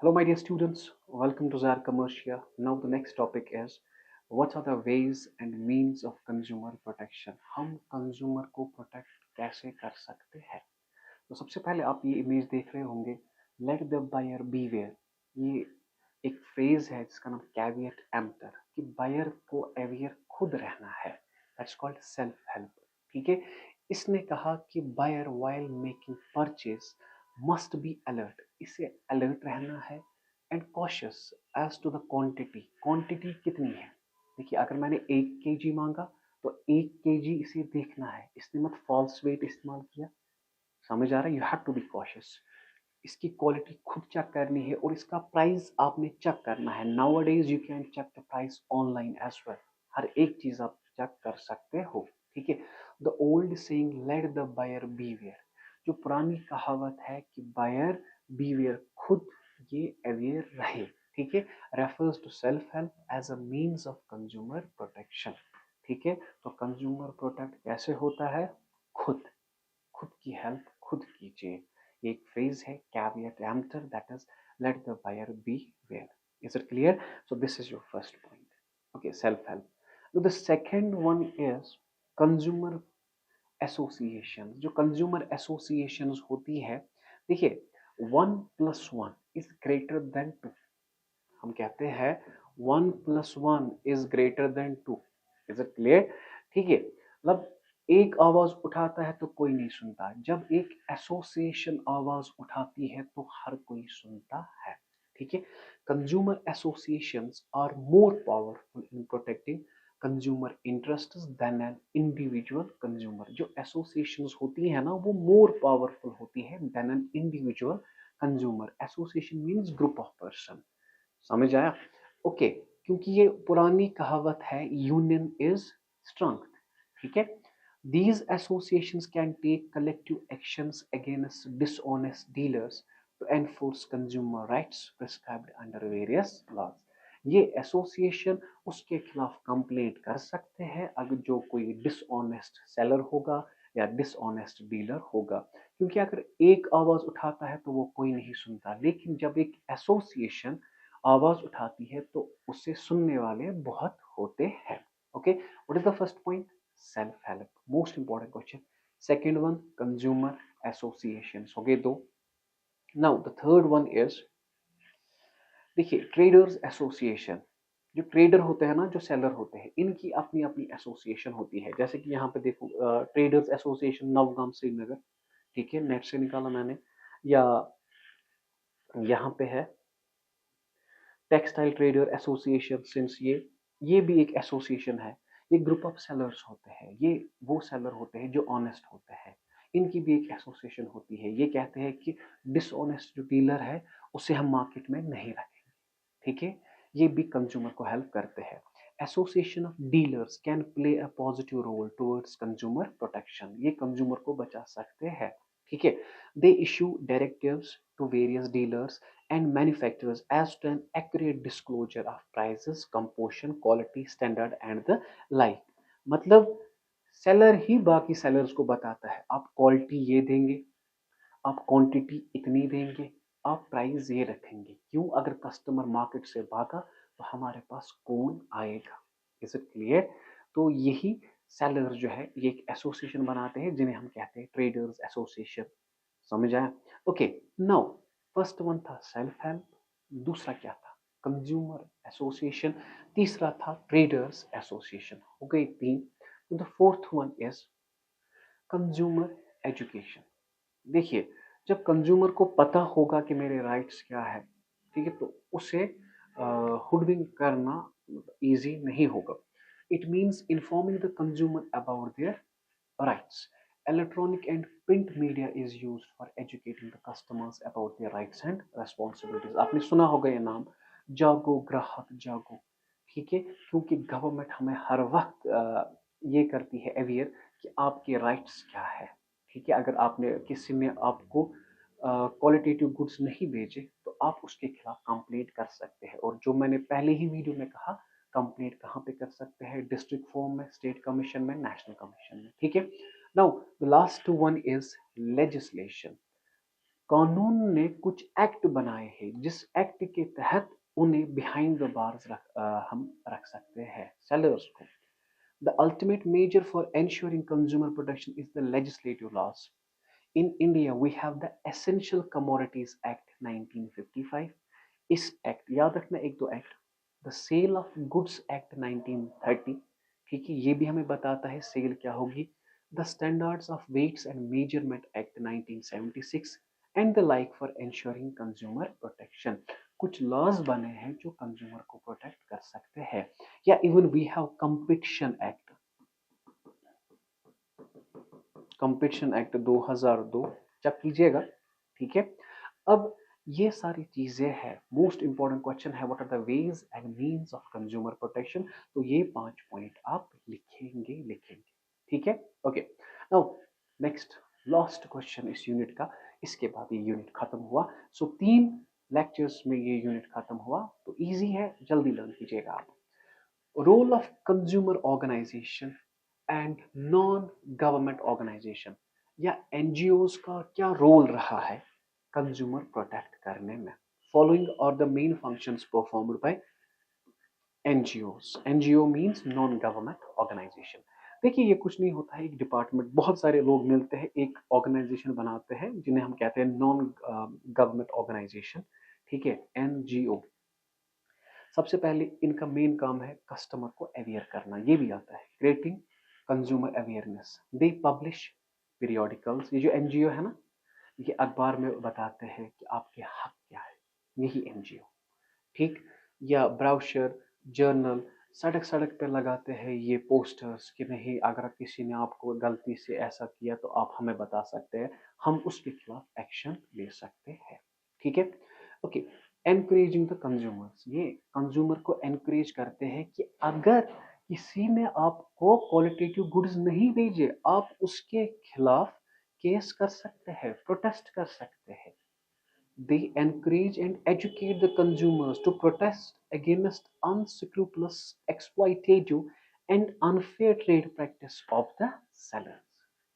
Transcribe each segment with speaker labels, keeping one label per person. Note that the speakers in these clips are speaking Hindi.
Speaker 1: Hello, my dear students. Welcome to Zar Commercia. Now, the next topic is what are the ways and means of consumer protection? हम कंज्यूमर को प्रोटेक्ट कैसे कर सकते हैं? तो सबसे पहले आप ये इमेज देख रहे होंगे, लेट द बायर बीवेयर। ये एक फ्रेज है जिसका नाम कैवियट एम्प्टर, कि बायर को अवेयर खुद रहना है। That's called self help. ठीक है, इसने कहा कि buyer while making purchase must be alert, इसे अलर्ट रहना है and cautious as to the quantity. Quantity कितनी है? देखिए, अगर मैंने 1 kg मांगा तो 1 kg इसे देखना है, इसने मत फॉल्स वेट इस्तेमाल किया। समझ आ रहा है? You have to be cautious. इसकी क्वालिटी खुद चेक करनी है और इसका प्राइस आपने चेक करना है। Nowadays you can check the price online as well. हर एक चीज आप चेक कर सकते हो। ठीक है, the old saying let the buyer beware, जो पुरानी कहावत है कि बायर बीवेयर, खुद ये अवेयर रहे। ठीक है, refers to self help as a means of consumer protection. ठीक है, तो कंज्यूमर प्रोटेक्ट कैसे होता है? खुद खुद की हेल्प खुद कीजिए। ये एक फ्रेज है caveat emptor, that is let the buyer beware. Is it clear? So this is your first point. Okay, self help. The second one is consumer association. जो कंज्यूमर एसोसिएशन होती है, देखिए, 1+1 इज ग्रेटर देन 2। हम कहते हैं 1+1 is greater than 2। Is it clear? ठीक है, मतलब एक आवाज उठाता है तो कोई नहीं सुनता, जब एक एसोसिएशन आवाज उठाती है तो हर कोई सुनता है। ठीक है, consumer associations are more powerful in protecting consumer interest than an individual consumer. जो एसोसिएशंस होती है ना, वो मोर पावरफुल होती है than an individual consumer. Association means group of person. समझ आया? ओके, क्योंकि ये पुरानी कहावत है, यूनियन इज स्ट्रेंथ। ठीक है, these associations can take collective actions against dishonest dealers to enforce consumer rights prescribed under various laws। ये एसोसिएशन उसके खिलाफ कंप्लेंट कर सकते हैं अगर जो कोई डिसऑनेस्ट सेलर होगा या डिसऑनेस्ट डीलर होगा। क्योंकि अगर एक आवाज उठाता है तो वो कोई नहीं सुनता, लेकिन जब एक एसोसिएशन आवाज उठाती है तो उसे सुनने वाले बहुत होते हैं। Okay, what is the first point? Self help, most important question. Second one, consumer association हो गए दो। Now the third one is, देखिए, ट्रेडर्स एसोसिएशन। जो ट्रेडर होते हैं ना, जो सेलर होते हैं, इनकी अपनी अपनी एसोसिएशन होती है। जैसे कि यहाँ पे देखो, ट्रेडर्स एसोसिएशन नवगाम श्रीनगर। ठीक है, नेट से निकाला मैंने। या यहाँ पे है टेक्सटाइल ट्रेडर एसोसिएशन, सिंस ये भी एक एसोसिएशन है। ये ग्रुप ऑफ सेलर्स होते हैं, ये वो सेलर होते हैं जो ऑनेस्ट होते हैं। इनकी भी एक एसोसिएशन होती है। ये कहते हैं कि डिसऑनेस्ट जो डीलर है उसे हम मार्केट में नहीं रखेंगे। ठीक है, ये भी कंज्यूमर को हेल्प करते हैं। Association of dealers can play a positive role towards consumer protection. ये कंज्यूमर को बचा सकते हैं। ठीक है, they issue directives to various dealers and manufacturers as to an accurate disclosure of prices, composition, quality, standard and the like। मतलब सेलर ही बाकी सेलर्स को बताता है, आप क्वालिटी ये देंगे, आप क्वांटिटी इतनी देंगे, आप प्राइस ये रखेंगे। क्यों? अगर कस्टमर मार्केट से भागा तो हमारे पास कौन आएगा? Is it clear? तो यही सेलर जो है ये एक एसोसिएशन बनाते हैं जिन्हें हम कहते हैं ट्रेडर्स एसोसिएशन। समझ आया? ओके, नाउ फर्स्ट वन था सेल्फ हेल्प, दूसरा क्या था? कंज्यूमर एसोसिएशन, तीसरा था ट्रेडर्स एसोसिएशन। हो गई तीन। The fourth one is consumer education. देखिए, जब कंज्यूमर को पता होगा कि मेरे राइट्स क्या है, ठीक है, तो उसे हुडविंग करना इजी नहीं होगा। It means informing the consumer about their rights। Electronic and print media is used for educating the customers about their rights and responsibilities। आपने सुना होगा ये नाम, जागो ग्राहक जागो। ठीक है, क्योंकि गवर्नमेंट हमें हर वक्त ये करती है अवेयर कि आपके राइट्स क्या है। ठीक है, अगर आपने किसी ने आपको क्वालिटेटिव गुड्स नहीं भेजे तो आप उसके खिलाफ कंप्लेंट कर सकते हैं। और जो मैंने पहले ही वीडियो में कहा, कंप्लेंट कहाँ पे कर सकते हैं? डिस्ट्रिक्ट फॉर्म में, स्टेट कमीशन में, नेशनल कमीशन में। ठीक है, now the last one is legislation. कानून ने कुछ एक्ट बनाए हैं जिस एक्ट के तहत उन्हें बिहाइंड द बार्स हम रख सकते हैं सेलर्स को. The ultimate measure for ensuring consumer protection is the legislative laws. In India, we have the Essential Commodities Act 1955. इस एक्ट याद रखना एक दो act. The sale of goods act 1930. ठीक है, ये भी हमें बताता है सेल क्या होगी. The standards of weights and measurement act 1976 and the like for ensuring consumer protection. कुछ लॉज बने हैं जो कंज्यूमर को प्रोटेक्ट कर सकते हैं. या even we have competition act. Competition act 2002 check कीजिएगा. ठीक है, अब ये सारी चीजें हैं. मोस्ट इंपॉर्टेंट क्वेश्चन है what are the ways and means of consumer protection. तो ये 5 पॉइंट आप लिखेंगे. ठीक है, okay. Now next last question इस यूनिट का. इसके बाद ये यूनिट खत्म हुआ. सो 3 लेक्चर्स में ये यूनिट खत्म हुआ. तो इजी है, जल्दी लर्न कीजिएगा आप. Role of consumer organisation and non government organisation या एनजीओज का क्या रोल रहा है कंज्यूमर प्रोटेक्ट करने में. Following are the main functions performed by NGOs. NGO means non government organisation. देखिए, ये कुछ नहीं होता है, एक डिपार्टमेंट, बहुत सारे लोग मिलते हैं, एक ऑर्गेनाइजेशन बनाते हैं जिन्हें हम कहते हैं नॉन गवर्नमेंट ऑर्गेनाइजेशन. ठीक है, एनजीओ. सबसे पहले इनका मेन काम है कस्टमर को अवेयर करना. ये भी आता है creating consumer awareness. They publish periodicals. ये जो एनजीओ है ना, ये अखबार में बताते हैं कि आपके हक क्या है. यही एनजीओ. ठीक. या ब्राउशर, जर्नल, सड़क सड़क पे लगाते हैं ये पोस्टर्स कि नहीं, अगर किसी ने आपको गलती से ऐसा किया तो आप हमें बता सकते हैं, हम उसके खिलाफ एक्शन ले सकते हैं. ठीक है, ओके. Encouraging the consumers. ये कंज्यूमर को एनकरेज करते हैं कि अगर किसी ने आपको क्वालिटेटिव गुड्स नहीं भेजे, आप उसके खिलाफ केस कर सकते हैं, प्रोटेस्ट कर सकते हैं. They encourage and educate the consumers to protest against unscrupulous, exploitative and unfair trade practice of the sellers.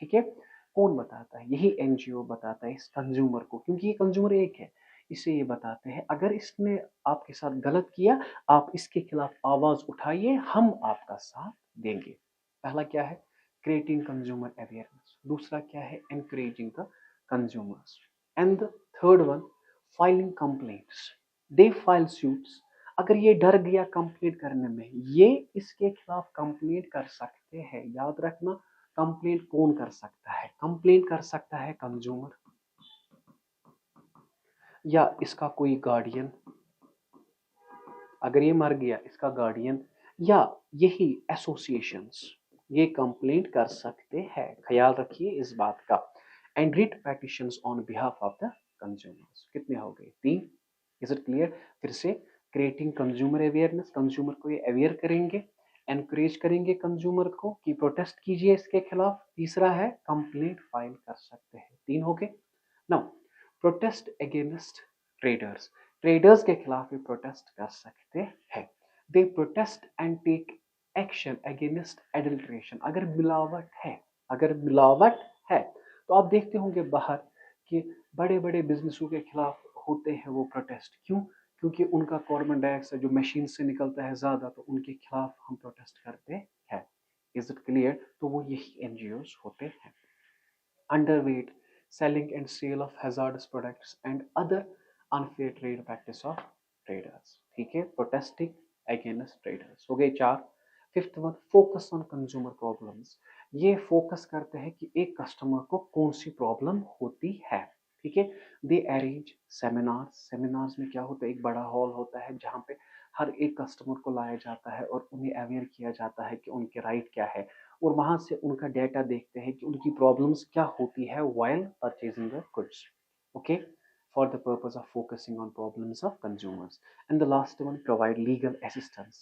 Speaker 1: ठीक है, कौन बताता है? यही एनजीओ बताता है इस कंज्यूमर को, क्योंकि ये कंज्यूमर एक है. इसे ये बताते हैं अगर इसने आपके साथ गलत किया, आप इसके खिलाफ आवाज उठाइए, हम आपका साथ देंगे. पहला क्या है? Creating consumer awareness. दूसरा क्या है? Encouraging the consumers. And the third one, filing complaints. They file suits. अगर ये डर गया कंप्लेंट करने में, ये इसके खिलाफ कंप्लेंट कर सकते हैं. याद रखना, कंप्लेंट कौन कर सकता है? कंप्लेंट कर सकता है कंज्यूमर, या इसका कोई गार्डियन. अगर ये मर गया, इसका गार्डियन, या यही एसोसिएशंस, ये कंप्लेंट कर सकते हैं. ख्याल रखिए इस बात का. And writ petitions on behalf of the consumers. कितने हो गए? 3. Is it clear? फिर से, क्रिएटिंग कंज्यूमर अवेयरनेस, कंज्यूमर को ये अवेयर करेंगे, एनकरेज करेंगे कंज्यूमर को कि प्रोटेस्ट कीजिए इसके खिलाफ. तीसरा है कंप्लेंट फाइल कर सकते हैं. 3 हो गए. Now, protest against traders. Traders के खिलाफ भी प्रोटेस्ट कर सकते हैं. They protest and take action against adulteration. अगर मिलावट है तो आप देखते होंगे बाहर कि बड़े बड़े बिजनेसों के खिलाफ होते हैं वो प्रोटेस्ट. क्यों? क्योंकि उनका कार्बन डाइऑक्साइड जो मशीन से निकलता है ज्यादा, तो उनके खिलाफ हम प्रोटेस्ट करते हैं. Is it clear? तो वो यही एनजीओज होते हैं. Underweight, selling and sale of hazardous products and other unfair trade practice of traders. ठीक है, protesting against traders हो गए 4. Fifth one, focus on consumer problems. ये फोकस करते हैं कि एक कस्टमर को कौन सी प्रॉब्लम होती है. ठीक है, दे अरेंज सेमिनार्स. सेमिनार्स में क्या होता है? एक बड़ा हॉल होता है जहाँ पे हर एक कस्टमर को लाया जाता है और उन्हें अवेयर किया जाता है कि उनके राइट क्या है, और वहां से उनका डेटा देखते हैं कि उनकी प्रॉब्लम्स क्या होती है while purchasing the goods. Okay, for the purpose of focusing on problems of consumers. And the last one, provide legal assistance.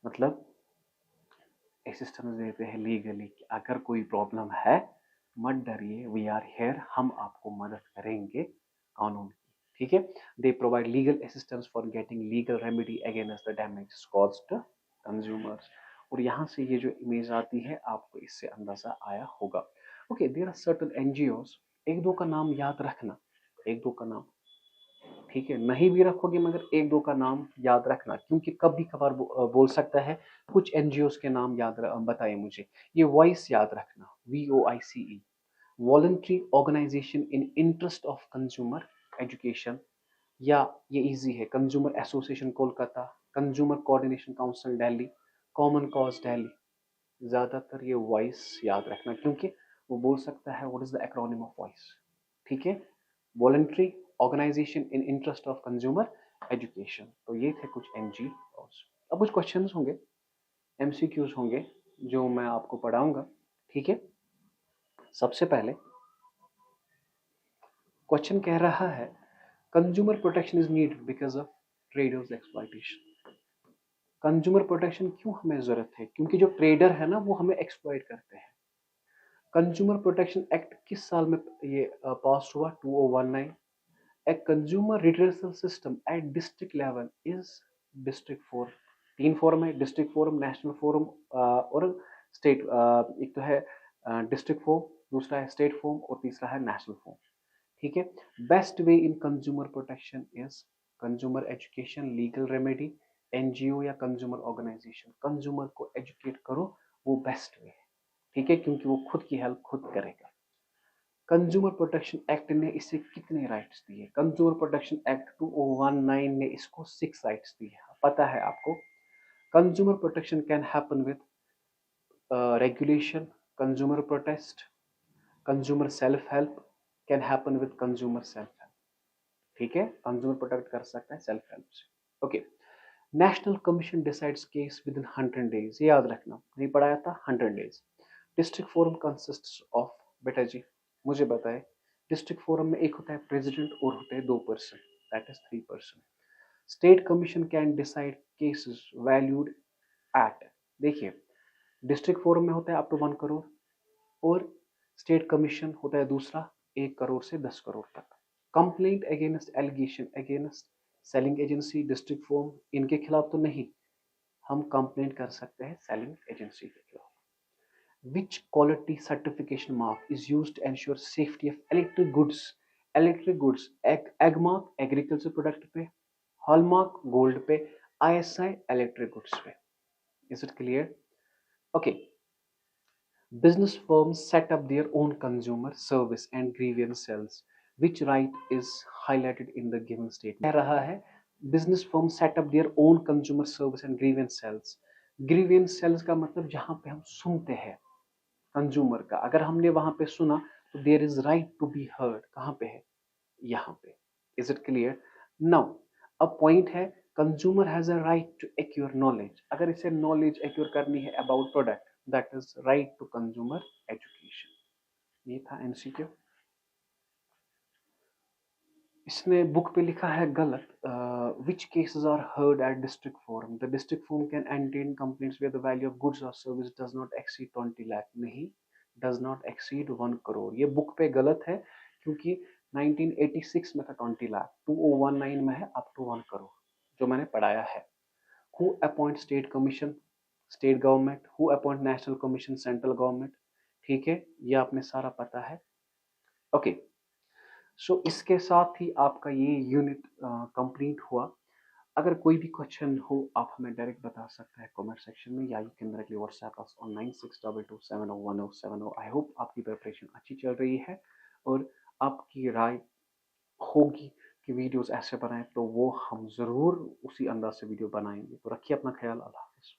Speaker 1: मतलब असिस्टेंस देते हैं लीगली कि अगर कोई प्रॉब्लम है, मत डरिए, वी आर हियर, हम आपको मदद करेंगे कानून की. ठीक है, they provide legal assistance for getting legal remedy against the damage caused to consumers. और यहाँ से ये जो इमेज आती है, आपको इससे अंदाजा आया होगा. Okay, there are certain NGOs एक दो का नाम याद रखना, एक दो का नाम, ठीक है, नहीं भी रखोगे मगर एक दो का नाम याद रखना, क्योंकि कभी कभार बोल सकता है कुछ एनजीओ के नाम बताए मुझे। ये वॉइस याद रखना, VOICE, voluntary organisation in interest of consumer education, या ये इजी है, consumer association Kolkata, consumer coordination council Delhi, common cause Delhi. ज्यादातर ये वॉइस याद रखना, क्योंकि वो बोल सकता है what is the acronym of voice, ठीक है, voluntary organisation in interest of consumer education. तो ये थे कुछ NGO। अब कुछ क्वेश्चंस होंगे, MCQs होंगे जो मैं आपको पढ़ाऊंगा, ठीक है। सबसे पहले क्वेश्चन कह रहा है consumer protection is needed because of traders exploitation. Consumer protection क्यों हमें जरूरत है? क्योंकि जो ट्रेडर है ना वो हमें एक्सप्लॉइट करते हैं। कंज्यूमर प्रोटेक्शन एक्ट किस साल में ये पास हुआ? 2019। A consumer redressal system at district level is district forum. तीन फोरम है, डिस्ट्रिक्ट फोरम, नेशनल फोरम और स्टेट। एक तो है डिस्ट्रिक्ट फोरम, दूसरा है स्टेट फोरम और तीसरा है नेशनल फोरम, ठीक है। Best way in consumer protection is consumer education, legal remedy, NGO या कंज्यूमर ऑर्गेनाइजेशन। कंज्यूमर को एजुकेट करो, वो बेस्ट वे है, ठीक है, क्योंकि वो खुद की हेल्प खुद करेगा। कंज्यूमर प्रोटेक्शन एक्ट ने इसे कितने राइट्स दिए? कंज्यूमर प्रोटेक्शन एक्ट 2019 ने इसको 6 राइट्स दिए, पता है आपको। Consumer protection can happen with regulation, consumer protest, consumer self help, can happen with consumer self help, ठीक है। कंज्यूमर प्रोटेक्ट कर सकता है सेल्फ हेल्प से, okay. National commission decides case with in 100 days, ये याद रखना, नहीं पढ़ाया था, 100 days. District forum consists of, बेटा जी मुझे बताए, डिस्ट्रिक्ट फोरम में एक होता है प्रेसिडेंट और होते हैं 2%, that is 3%। State commission can decide cases valued at, देखिए डिस्ट्रिक्ट फोरम में होता है अप टू 1 करोड़, और स्टेट कमीशन होता है दूसरा 1 करोड़ से 10 करोड़ तक। Complaint against allegation against selling agency, district forum, इनके खिलाफ तो नहीं, हम कंप्लेंट कर सकते हैं सेलिंग एजेंसी के खिलाफ। Which quality certification mark is used to ensure safety of electric goods? Electric goods, egg mark agriculture product पे, hallmark gold पे, ISI electric goods पे। Is it clear? Okay. Business firms set up their own consumer service and grievance cells. Which right is highlighted in the given statement? कह रहा है business firms set up their own consumer service and grievance cells. Grievance cells का मतलब जहां पे हम सुनते हैं कंज्यूमर का, अगर हमने वहां पे सुना तो there is right to be heard, कहां पे है? यहाँ पे। Is it clear? नाउ अब पॉइंट है consumer has a right to acquire knowledge, अगर इसे नॉलेज एक्योर करनी है about product, that is right to consumer education. ये था MCQ। इसने बुक पे लिखा है गलत, which cases are heard at district forum? The district forum can entertain complaints where the value of goods और service does not exceed 20 lakh, नहीं, डज नॉट एक्सीड 1 करोड़। ये बुक पे गलत है, क्योंकि 1986 में था 20 लाख, 2019 में है अप टू 1 करोड़, जो मैंने पढ़ाया है। Who appoint state commission? State government. Who appoint national commission? Central government, ठीक है, ये आपने सारा पता है, ओके। सो इसके साथ ही आपका ये यूनिट कंप्लीट हुआ। अगर कोई भी क्वेश्चन हो आप हमें डायरेक्ट बता सकते हैं कमेंट सेक्शन में, या you can directly WhatsApp us on 9622701070। I hope आपकी प्रिपरेशन अच्छी चल रही है और आपकी राय होगी कि वीडियोस ऐसे बनाएं, तो वो हम ज़रूर उसी अंदाज से वीडियो बनाएंगे। तो रखिए अपना ख्याल, अल्लाह हाफिज़।